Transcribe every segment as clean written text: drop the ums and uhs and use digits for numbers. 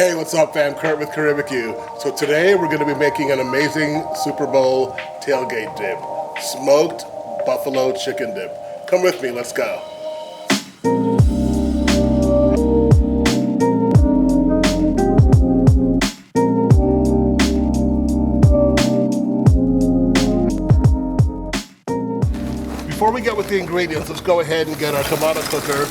Hey, what's up, fam? Kurt with Caribeque. So today we're going to be making an amazing Super Bowl tailgate dip. Smoked buffalo chicken dip. Come with me, let's go. Before we get with the ingredients, let's go ahead and get our tomato cooker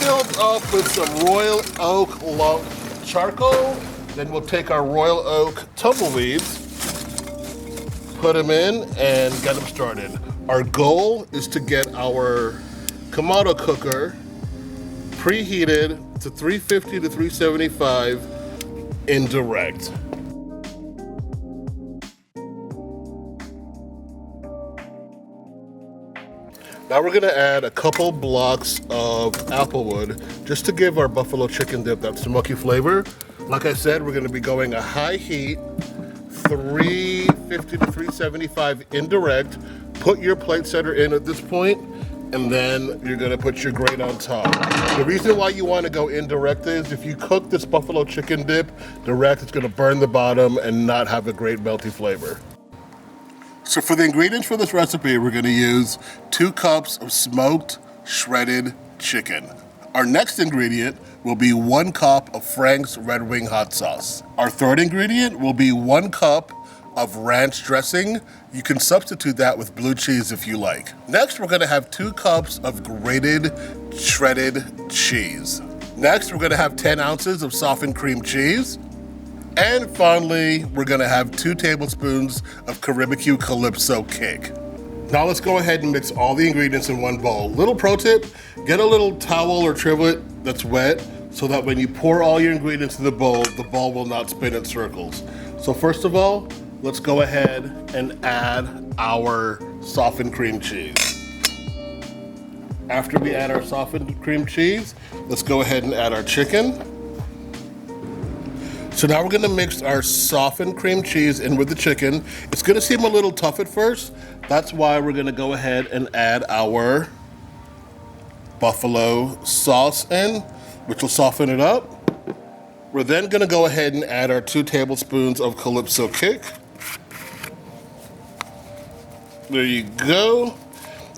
filled up with some Royal Oak lump charcoal. Then we'll take our Royal Oak tumbleweeds, put them in, and get them started. Our goal is to get our Kamado cooker preheated to 350 to 375 indirect. Now we're gonna add a couple blocks of applewood just to give our buffalo chicken dip that smoky flavor. Like I said, we're gonna be going a high heat, 350 to 375 indirect. Put your plate setter in at this point, and then you're gonna put your grate on top. The reason why you wanna go indirect is if you cook this buffalo chicken dip direct, it's gonna burn the bottom and not have a great melty flavor. So for the ingredients for this recipe, we're gonna use 2 cups of smoked shredded chicken. Our next ingredient will be 1 cup of Frank's Red Wing hot sauce. Our third ingredient will be 1 cup of ranch dressing. You can substitute that with blue cheese if you like. Next, we're gonna have 2 cups of grated shredded cheese. Next, we're gonna have 10 ounces of softened cream cheese. And finally, we're gonna have 2 tablespoons of Caribeque Calypso cake. Now let's go ahead and mix all the ingredients in one bowl. Little pro tip, get a little towel or trivet that's wet so that when you pour all your ingredients in the bowl will not spin in circles. So first of all, let's go ahead and add our softened cream cheese. After we add our softened cream cheese, let's go ahead and add our chicken. So now we're gonna mix our softened cream cheese in with the chicken. It's gonna seem a little tough at first. That's why we're gonna go ahead and add our buffalo sauce in, which will soften it up. We're then gonna go ahead and add our 2 tablespoons of Calypso cake. There you go.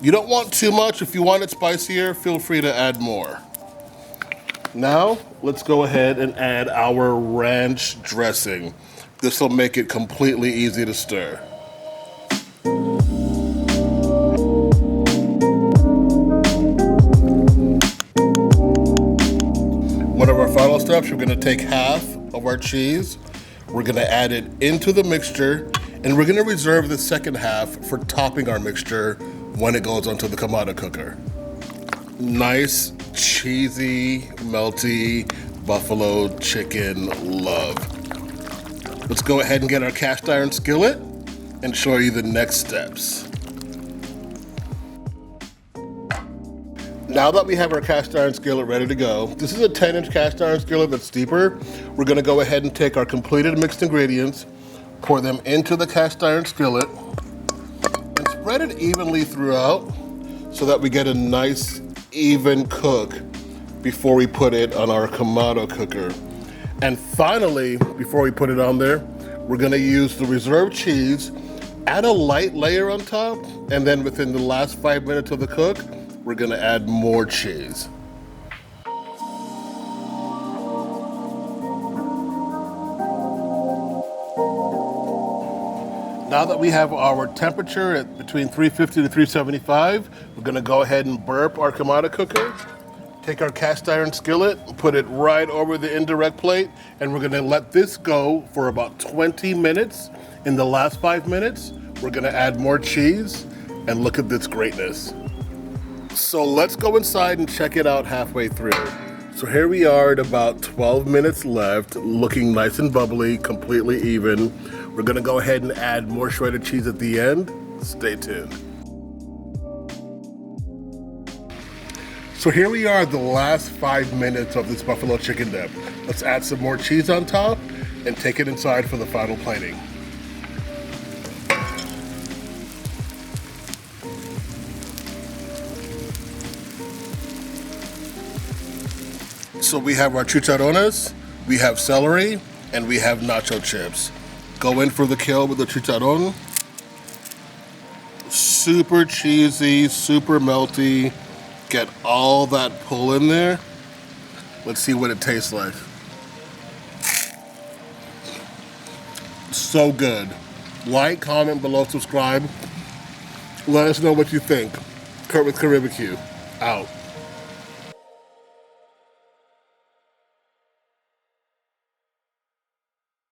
You don't want too much. If you want it spicier, feel free to add more. Now, let's go ahead and add our ranch dressing. This will make it completely easy to stir. One of our final steps, we're gonna take half of our cheese, we're gonna add it into the mixture, and we're gonna reserve the second half for topping our mixture when it goes onto the Kamado cooker. Nice, cheesy, melty buffalo chicken love. Let's go ahead and get our cast iron skillet and show you the next steps. Now that we have our cast iron skillet ready to go, this is a 10-inch cast iron skillet that's deeper. We're gonna go ahead and take our completed mixed ingredients, pour them into the cast iron skillet, and spread it evenly throughout so that we get a nice even cook before we put it on our Kamado cooker. And finally, before we put it on there, we're gonna use the reserved cheese, add a light layer on top, and then within the last 5 minutes of the cook, we're gonna add more cheese. Now that we have our temperature at between 350 to 375, we're gonna go ahead and burp our Kamado cooker, take our cast iron skillet, put it right over the indirect plate, and we're gonna let this go for about 20 minutes. In the last 5 minutes, we're gonna add more cheese, and look at this greatness. So let's go inside and check it out halfway through. So here we are at about 12 minutes left, looking nice and bubbly, completely even. We're gonna go ahead and add more shredded cheese at the end. Stay tuned. So here we are at the last 5 minutes of this buffalo chicken dip. Let's add some more cheese on top and take it inside for the final plating. So we have our chicharrones, We have celery, and we have nacho chips. Go in for the kill with the chicharron. Super cheesy, super melty. Get all that pull in there. Let's see what it tastes like. So good. Like, comment below, subscribe. Let us know what you think. Kurt with Caribeque, out.